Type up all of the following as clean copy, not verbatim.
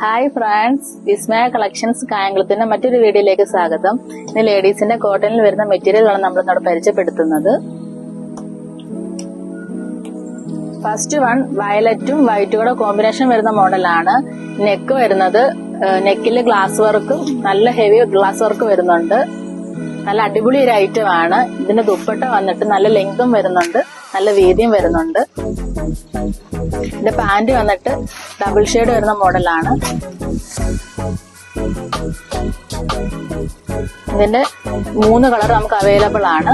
Hi friends, വിസ്മയ collections കായംകുളത്തിന്റെ മറ്റൊരു വീഡിയോയിലേക്ക് സ്വാഗതം. ഇന്ന് ലേഡീസിന്റെ കോട്ടണിൽ വരുന്ന മെറ്റീരിയലാണ് നമ്മൾ ഇന്നോട് പരിചയപ്പെടുത്തുന്നത്. ഫസ്റ്റ് വൺ വയലറ്റും വൈറ്റും കൂടെ കോമ്പിനേഷൻ വരുന്ന മോഡലാണ്. നെക്ക് വരുന്നത് നെക്കില് ഗ്ലാസ് വർക്കും നല്ല ഹെവി ഗ്ലാസ് വർക്ക് വരുന്നുണ്ട്. നല്ല അടിപൊളി ഒരു ഐറ്റം ആണ്. ഇതിന്റെ ദുപ്പട്ട വന്നിട്ട് നല്ല ലെങ്തും വരുന്നുണ്ട്, നല്ല വീതിയും വരുന്നുണ്ട്. ഇതിന്റെ പാന്റ് വന്നിട്ട് ഡബിൾ ഷെയ്ഡ് വരുന്ന മോഡലാണ്. ഇതിന്റെ 3 കളർ നമുക്ക് അവൈലബിൾ ആണ്.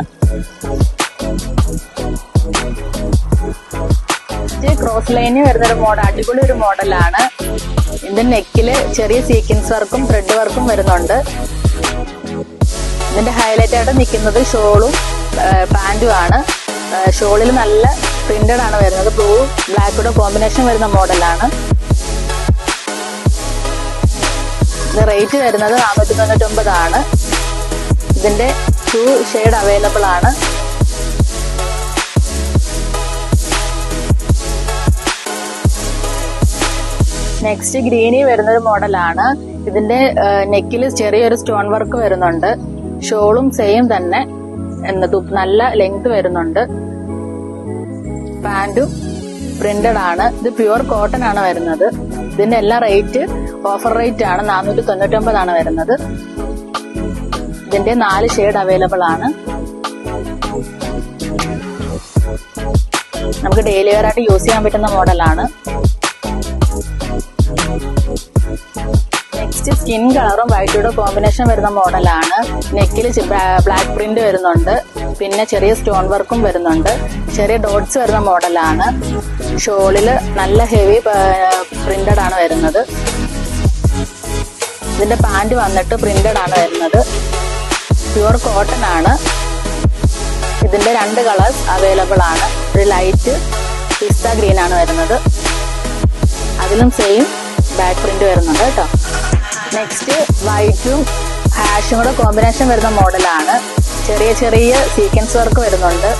ക്രോസ് ലൈനിൽ വരുന്നൊരു മോഡൽ, അടിപൊളി ഒരു മോഡലാണ്. ഇതിന്റെ നെക്കില് ചെറിയ സീക്വൻസ് വർക്കും ത്രെഡ് വർക്കും വരുന്നുണ്ട്. ഇതിന്റെ ഹൈലൈറ്റ് ആയിട്ട് നിൽക്കുന്നത് ഷോളും പാന്റും ആണ്. ഷോളിൽ നല്ല പ്രിന്റഡ് ആണ് വരുന്നത്. ബ്ലൂ ബ്ലാക്കൂടെ കോമ്പിനേഷൻ വരുന്ന മോഡലാണ്. ഇത് റേറ്റ് വരുന്നത് 499 ആണ്. ഇതിന്റെ 2 ഷെയ്ഡ് അവൈലബിൾ ആണ്. നെക്സ്റ്റ് ഗ്രീനി വരുന്നൊരു മോഡലാണ്. ഇതിന്റെ നെക്കിൽ ചെറിയൊരു സ്റ്റോൺ വർക്ക് വരുന്നുണ്ട്. ഷോളും സെയിം തന്നെ, നല്ല ലെങ്ത് വരുന്നുണ്ട്. പാന്റും പ്രിന്റഡ് ആണ്. ഇത് പ്യുവർ കോട്ടൺ ആണ് വരുന്നത്. ഇതിന്റെ എല്ലാ റേറ്റ് ഓഫർ റേറ്റ് ആണ്. 499 ആണ് വരുന്നത്. ഇതിന്റെ 4 ഷെയ്ഡ് അവൈലബിൾ ആണ്. നമുക്ക് ഡെയിലി വെയർ ആയിട്ട് യൂസ് ചെയ്യാൻ പറ്റുന്ന മോഡലാണ്. നെക്സ്റ്റ് സ്കിൻ കളറും വൈറ്റൂടെ കോമ്പിനേഷൻ വരുന്ന മോഡലാണ്. നെക്കിൽ ബ്ലാക്ക് പ്രിന്റ് വരുന്നുണ്ട്. പിന്നെ ചെറിയ സ്റ്റോൺ വർക്കും വരുന്നുണ്ട്. ചെറിയ ഡോട്ട്സ് വരുന്ന മോഡലാണ്. ഷോളില് നല്ല ഹെവി പ്രിന്റഡ് ആണ് വരുന്നത്. ഇതിന്റെ പാന്റ് വന്നിട്ട് പ്രിന്റഡ് ആണ് വരുന്നത്. പ്യുവർ കോട്ടൺ ആണ്. ഇതിന്റെ 2 കളേഴ്സ് അവൈലബിൾ ആണ്. ഒരു ലൈറ്റ് പിസ്ത ഗ്രീൻ ആണ് വരുന്നത്. അതിലും സെയിം ബാക്ക് പ്രിന്റ് വരുന്നുണ്ട് കേട്ടോ. നെക്സ്റ്റ് വൈറ്റും ഹാഷും കൂടെ കോമ്പിനേഷൻ വരുന്ന മോഡലാണ്. ചെറിയ ചെറിയ സീക്വൻസ് വർക്ക് വരുന്നുണ്ട്.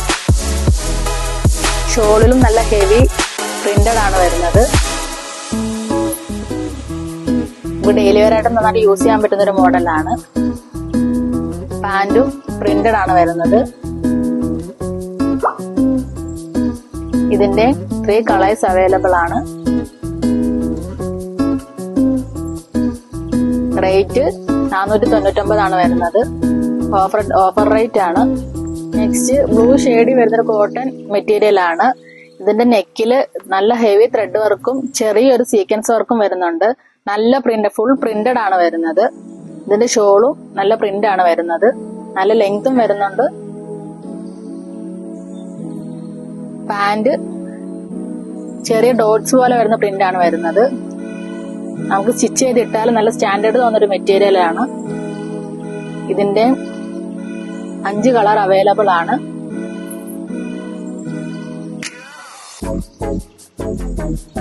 ഷോളിലും നല്ല ഹെവി പ്രിന്റഡ് ആണ് വരുന്നത്. ഇത് ഡെയിലി വെയർ ആയിട്ട് നന്നായിട്ട് യൂസ് ചെയ്യാൻ പറ്റുന്ന ഒരു മോഡലാണ്. പാന്റും പ്രിന്റഡ് ആണ് വരുന്നത്. ഇതിന്റെ 3 കളേഴ്സ് അവൈലബിൾ ആണ്. റേറ്റ് 499 ആണ് വരുന്നത്. ഓഫർ റേറ്റ് ആണ്. നെക്സ്റ്റ് ബ്ലൂ ഷെയ്ഡിൽ വരുന്നൊരു കോട്ടൺ മെറ്റീരിയൽ ആണ്. ഇതിന്റെ നെക്കില് നല്ല ഹെവി ത്രെഡ് വർക്കും ചെറിയൊരു സീക്വൻസ് വർക്കും വരുന്നുണ്ട്. നല്ല പ്രിന്റ്, ഫുൾ പ്രിന്റഡ് ആണ് വരുന്നത്. ഇതിന്റെ ഷോളും നല്ല പ്രിന്റ് ആണ് വരുന്നത്. നല്ല ലെങ്തും വരുന്നുണ്ട്. പാന്റ് ചെറിയ ഡോട്ട്സ് പോലെ വരുന്ന പ്രിന്റ് ആണ് വരുന്നത്. നമുക്ക് സ്റ്റിച്ച് ചെയ്തിട്ടാൽ നല്ല സ്റ്റാൻഡേർഡ് തോന്നുന്നൊരു മെറ്റീരിയൽ ആണ്. ഇതിന്റെ 5 കളർ അവൈലബിൾ ആണ്.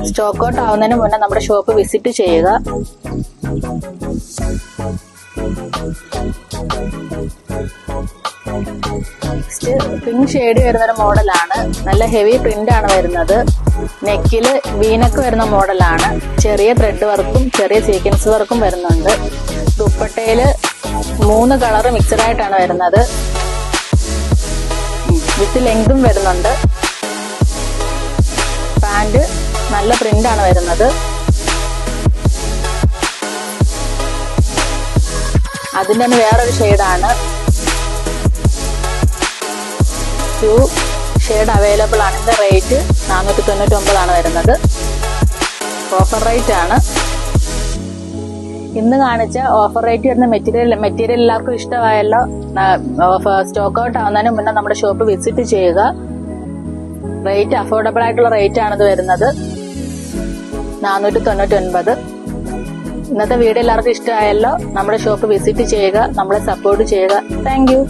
സ്റ്റോക്ക് ഔട്ട് ആവുന്നതിന് മുന്നേ നമ്മുടെ ഷോപ്പ് വിസിറ്റ് ചെയ്യുക. നെക്സ്റ്റ് പിങ്ക് ഷെയ്ഡ് വരുന്നൊരു മോഡലാണ്. നല്ല ഹെവി പ്രിന്റ് ആണ് വരുന്നത്. നെക്കില് വീനക്ക് വരുന്ന മോഡലാണ്. ചെറിയ ത്രെഡ് വർക്കും ചെറിയ സീക്വൻസ് വർക്കും വരുന്നുണ്ട്. ദുപ്പട്ടയില് 3 കളർ മിക്സഡ് ആയിട്ടാണ് വരുന്നത്. വിത്ത് ലെങ്തും വരുന്നുണ്ട്. പാന്റ് നല്ല പ്രിന്റ് ആണ് വരുന്നത്. അതിന്റെ തന്നെ വേറൊരു ഷെയ്ഡാണ്. 2 ഷെയ്ഡ് അവൈലബിൾ ആണ്. ഇതിന്റെ റേറ്റ് 499 ആണ് വരുന്നത്. ഓഫർ റേറ്റ് ആണ്. ഇന്ന് കാണിച്ച ഓഫർ റേറ്റ് വരുന്ന മെറ്റീരിയൽ എല്ലാവർക്കും ഇഷ്ടമായല്ലോ. സ്റ്റോക്ക് ഔട്ട് ആവുന്നതിന് മുന്നേ നമ്മുടെ ഷോപ്പ് വിസിറ്റ് ചെയ്യുക. റേറ്റ് അഫോർഡബിൾ ആയിട്ടുള്ള റേറ്റ് ആണിത് വരുന്നത്. 499. ഇന്നത്തെ വീഡിയോ എല്ലാവർക്കും ഇഷ്ടമായല്ലോ. നമ്മുടെ ഷോപ്പ് വിസിറ്റ് ചെയ്യുക, നമ്മളെ സപ്പോർട്ട് ചെയ്യുക. Thank you.